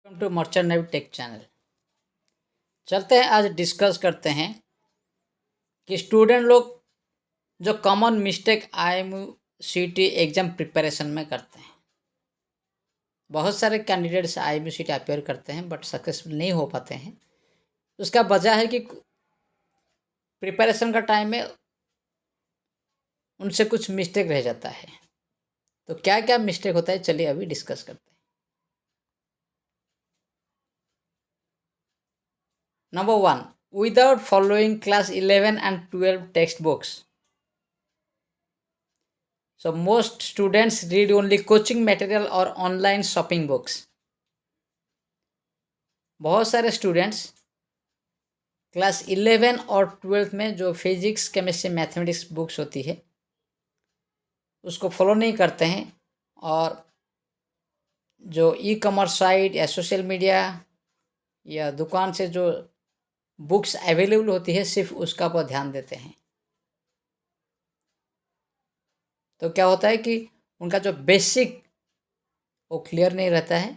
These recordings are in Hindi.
Welcome to merchant navy tech channel. चलते हैं, आज डिस्कस करते हैं कि स्टूडेंट लोग जो common mistake IMCT exam preparation में करते हैं। बहुत सारे कैंडिडेट्स IMCT अपेयर करते हैं बट सक्सेसफुल नहीं हो पाते हैं। उसका वजह है कि प्रिपरेशन का टाइम में उनसे कुछ मिस्टेक रह जाता है। तो क्या क्या मिस्टेक होता है, चलिए अभी डिस्कस करते हैं। Number 1, without following class 11 and 12 text books. So most students read only coaching material or online shopping books. बहुत सारे स्टूडेंट्स क्लास 11 और 12 में जो फिजिक्स केमिस्ट्री मैथमेटिक्स बुक्स होती है उसको फॉलो नहीं करते हैं, और जो ई-कॉमर्स साइट या सोशल मीडिया या दुकान से जो बुक्स अवेलेबल होती है सिर्फ उसका पर ध्यान देते हैं। तो क्या होता है कि उनका जो बेसिक वो क्लियर नहीं रहता है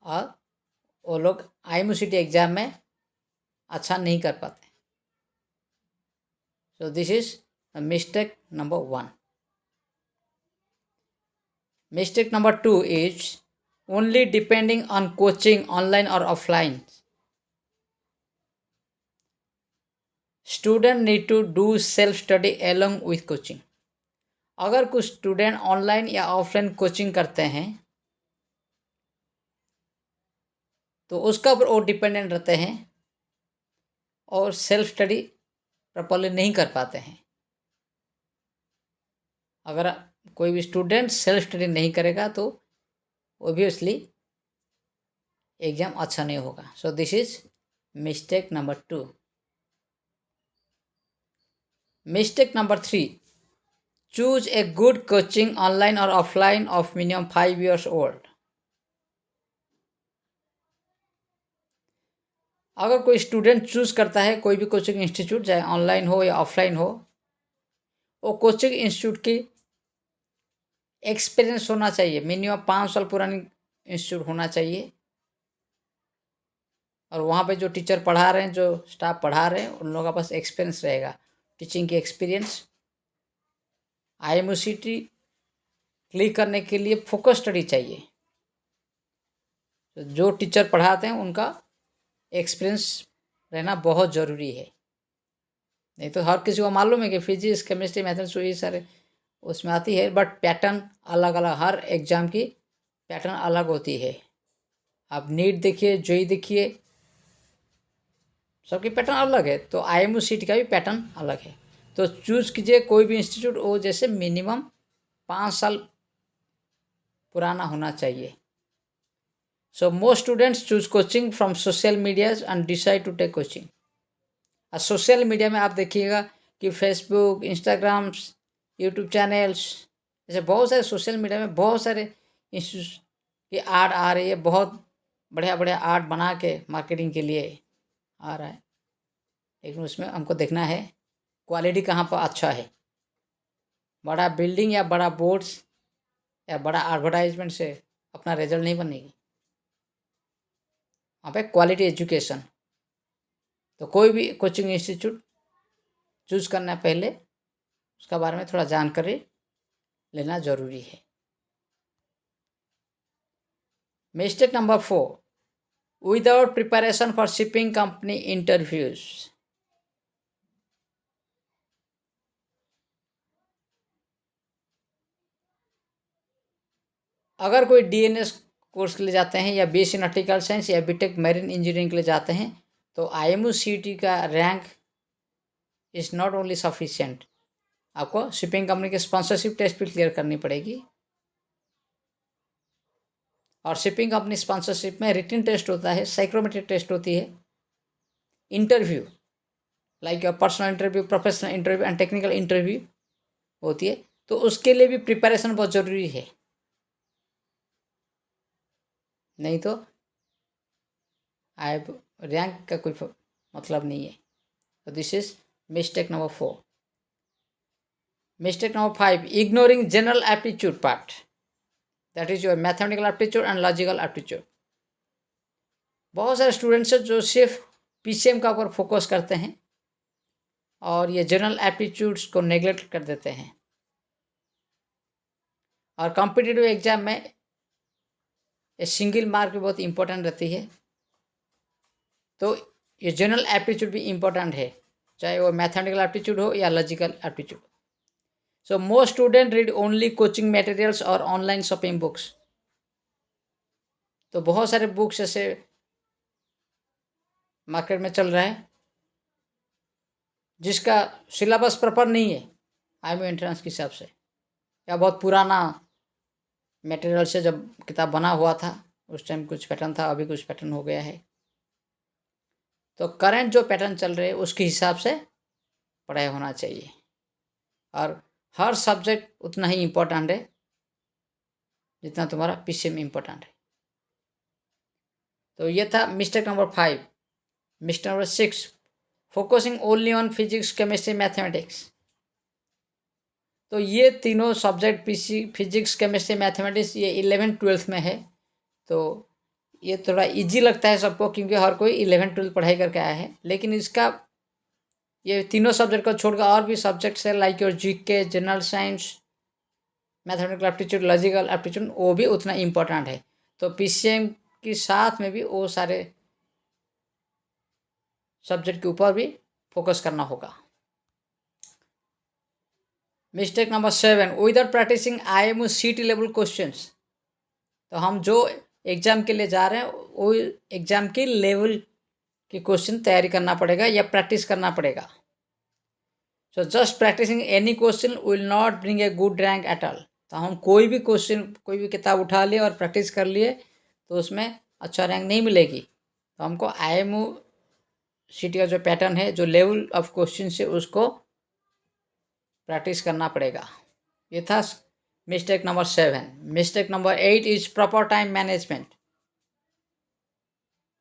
और वो लोग IMCT एग्ज़ाम में अच्छा नहीं कर पाते। So this is mistake number 1। Mistake number 2 is only depending on coaching online और offline. Student need to do self study along with coaching. अगर कुछ स्टूडेंट ऑनलाइन या ऑफलाइन कोचिंग करते हैं तो उसका ऊपर वो डिपेंडेंट रहते हैं और सेल्फ स्टडी प्रॉपर्ली नहीं कर पाते हैं। अगर कोई भी स्टूडेंट सेल्फ स्टडी नहीं करेगा तो ऑब्वियसली एग्ज़ाम अच्छा नहीं होगा। So this is mistake number 2। Mistake number 3, choose a good coaching online और offline of minimum 5 years old. अगर कोई स्टूडेंट चूज़ करता है कोई भी कोचिंग इंस्टीट्यूट, चाहे ऑनलाइन हो या ऑफलाइन हो, वो कोचिंग इंस्टीट्यूट की एक्सपीरियंस होना चाहिए, मिनिमम 5 साल पुरानी इंस्टीट्यूट होना चाहिए, और वहाँ पे जो टीचर पढ़ा रहे हैं, जो स्टाफ पढ़ा रहे हैं, उन लोगों के पास एक्सपीरियंस रहेगा, टीचिंग की एक्सपीरियंस। IMCT क्लिक करने के लिए फोकस स्टडी चाहिए। तो जो टीचर पढ़ाते हैं उनका एक्सपीरियंस रहना बहुत ज़रूरी है। नहीं तो हर किसी को मालूम है कि फिजिक्स केमिस्ट्री मैथमेटिक्स ये सारे उसमें आती है, बट पैटर्न अलग अलग, हर एग्ज़ाम की पैटर्न अलग होती है। आप नीट देखिए, JEE देखिए, सबकी पैटर्न अलग है। तो IMCT का भी पैटर्न अलग है। तो चूज़ कीजिए कोई भी इंस्टीट्यूट, वो जैसे मिनिमम 5 साल पुराना होना चाहिए। So most students choose coaching from social medias and decide to take coaching. और सोशल मीडिया में आप देखिएगा कि फेसबुक, इंस्टाग्राम, यूट्यूब चैनल्स, ऐसे बहुत सारे सोशल मीडिया में बहुत सारे इंस्टीट्यूट की आर्ट आ रही है, बहुत बढ़िया बढ़िया आर्ट बना के मार्केटिंग के लिए आ रहा है। लेकिन उसमें हमको देखना है क्वालिटी कहाँ पर अच्छा है। बड़ा बिल्डिंग या बड़ा बोर्ड्स या बड़ा एडवर्टाइजमेंट से अपना रिजल्ट नहीं बनेगी। वहाँ पे क्वालिटी एजुकेशन। तो कोई भी कोचिंग इंस्टीट्यूट चूज़ करना पहले उसका बारे में थोड़ा जानकारी लेना ज़रूरी है। Mistake number 4, without preparation for shipping company interviews. अगर कोई DNS कोर्स के लिए जाते हैं या BSc नॉटिकल साइंस या BTech मैरीन इंजीनियरिंग के लिए जाते हैं तो IMCT का rank is not only sufficient. आपको शिपिंग कंपनी के स्पॉन्सरशिप टेस्ट भी क्लियर करनी पड़ेगी, और शिपिंग कंपनी स्पॉन्सरशिप में रिटन टेस्ट होता है, साइकोमेट्रिक टेस्ट होती है, interview like your personal interview, professional interview and technical interview होती है। तो उसके लिए भी प्रिपरेशन बहुत ज़रूरी है, नहीं तो आप रैंक का कोई मतलब नहीं है। तो this is mistake number 4। Mistake number 5, ignoring general aptitude part, that is your mathematical aptitude and logical aptitude. बहुत सारे स्टूडेंट्स हैं जो सिर्फ पीसीएम का ऊपर फोकस करते हैं और ये जनरल एप्टीट्यूड्स को नेग्लेक्ट कर देते हैं। और कॉम्पिटिटिव एग्जाम में ये सिंगल मार्क भी बहुत इंपॉर्टेंट रहती है, तो ये जनरल एप्टीट्यूड भी इम्पोर्टेंट है, चाहे वो मैथमेटिकल एप्टीट्यूड हो या logical aptitude. So most student read only coaching materials और ऑनलाइन शॉपिंग बुक्स। तो बहुत सारे बुक्स ऐसे मार्केट में चल रहा है जिसका सिलेबस प्रॉपर नहीं है आईएमयू एंट्रेंस के हिसाब से, या बहुत पुराना मटेरियल से जब किताब बना हुआ था उस टाइम कुछ पैटर्न था, अभी कुछ पैटर्न हो गया है। तो करंट जो पैटर्न चल रहे हैं उसके हिसाब से पढ़ाई होना चाहिए, और हर सब्जेक्ट उतना ही इम्पोर्टेंट है जितना तुम्हारा पीसीएम इम्पोर्टेंट है। तो ये था mistake number 5। Mistake number 6, focusing only on physics, chemistry, mathematics. तो ये तीनों सब्जेक्ट फिजिक्स, केमिस्ट्री, मैथमेटिक्स ये 11th-12th में है। तो ये थोड़ा इजी लगता है सबको क्योंकि हर कोई 11th-12th पढ़ाई करके आया है, लेकिन इसका ये तीनों सब्जेक्ट को छोड़कर और भी सब्जेक्ट्स है like your GK, general science, mathematical aptitude, logical aptitude, वो भी उतना इम्पोर्टेंट है। तो पीसीएम के साथ में भी वो सारे सब्जेक्ट के ऊपर भी फोकस करना होगा। Mistake number 7, without practicing IMU CET level questions. तो हम जो एग्ज़ाम के लिए जा रहे हैं वो एग्ज़ाम के लेवल के क्वेश्चन तैयारी करना पड़ेगा या प्रैक्टिस करना पड़ेगा। So just practicing any question will not bring a good rank at all. तो हम कोई भी क्वेश्चन, कोई भी किताब उठा लिए और प्रैक्टिस कर लिए तो उसमें अच्छा रैंक नहीं मिलेगी। तो हमको आईएमयू सीटी का जो पैटर्न है, जो लेवल ऑफ क्वेश्चन है, उसको प्रैक्टिस करना पड़ेगा। ये था mistake number 7। Mistake number 8 is proper time management.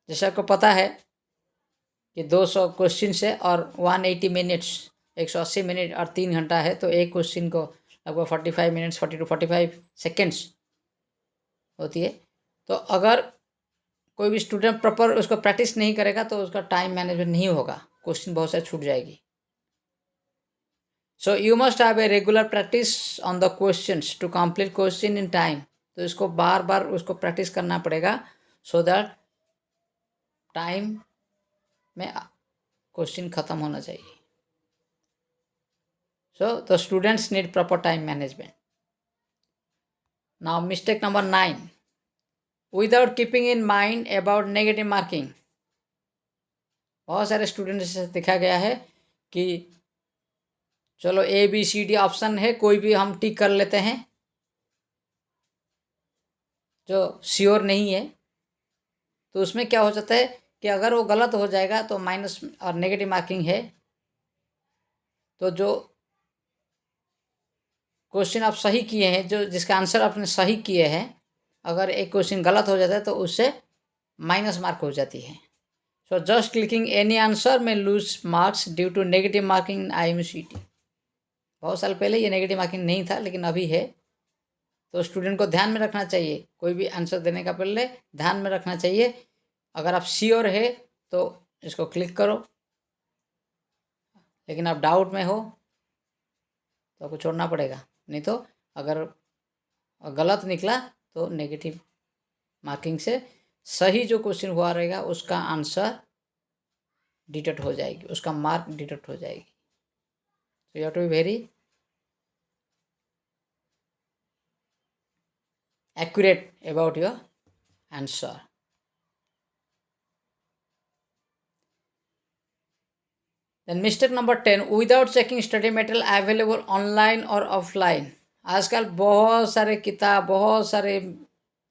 जैसे आपको पता है कि 200 क्वेश्चन है और 180 मिनट्स, 180 मिनट और 3 घंटा है, तो एक क्वेश्चन को लगभग 45 मिनट्स, 40 to 45 सेकेंड्स होती है। तो अगर कोई भी स्टूडेंट प्रॉपर उसको प्रैक्टिस नहीं करेगा तो उसका टाइम मैनेजमेंट नहीं होगा, क्वेश्चन बहुत सारे छूट जाएगी। So you must have a regular practice on the questions to complete question in time. तो इसको बार बार उसको प्रैक्टिस करना पड़ेगा सो दैट टाइम में क्वेश्चन ख़त्म होना चाहिए। So the students need proper time management. Now mistake number 9, without keeping in mind about negative marking. बहुत सारे स्टूडेंट्स से देखा गया है कि चलो ABCD ऑप्शन है, कोई भी हम टिक कर लेते हैं जो श्योर नहीं है। तो उसमें क्या हो जाता है कि अगर वो गलत हो जाएगा तो माइनस और नेगेटिव मार्किंग है। तो जो क्वेश्चन आप सही किए हैं, जो जिसका आंसर आपने सही किए हैं, अगर एक क्वेश्चन गलत हो जाता है तो उससे माइनस मार्क हो जाती है। So just clicking any answer में loose marks due to negative marking in IMCT। बहुत साल पहले ये नेगेटिव मार्किंग नहीं था लेकिन अभी है। तो स्टूडेंट को ध्यान में रखना चाहिए, कोई भी आंसर देने का पहले ध्यान में रखना चाहिए। अगर आप श्योर है तो इसको क्लिक करो, लेकिन आप डाउट में हो तो आपको छोड़ना पड़ेगा। नहीं तो अगर गलत निकला तो नेगेटिव मार्किंग से सही जो क्वेश्चन हुआ रहेगा उसका आंसर डिटेक्ट हो जाएगी, उसका मार्क डिटेक्ट हो जाएगी। So you have to be very accurate about your answer. Then mistake number 10, without checking study material available online or offline। आजकल बहुत सारे किताब, बहुत सारे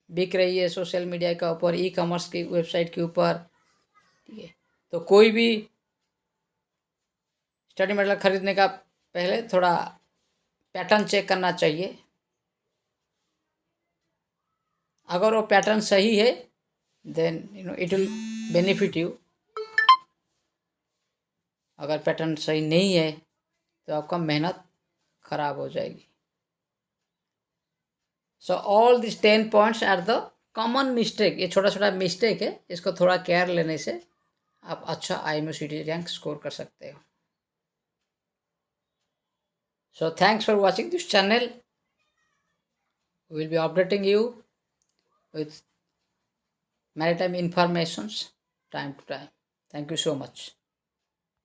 बिक रही है सोशल मीडिया के ऊपर, ई-कॉमर्स की वेबसाइट के ऊपर, ठीक है। तो कोई भी स्टडी मटेरियल खरीदने का पहले थोड़ा पैटर्न चेक करना चाहिए। अगर वो पैटर्न सही है then it will benefit you. अगर पैटर्न सही नहीं है तो आपका मेहनत खराब हो जाएगी। So all this 10 points are the common mistake, ये छोटा छोटा मिस्टेक है, इसको थोड़ा केयर लेने से आप अच्छा IMUCT रैंक स्कोर कर सकते हो. So thanks for watching this channel. We will be updating you with maritime informations time to time. Thank you so much.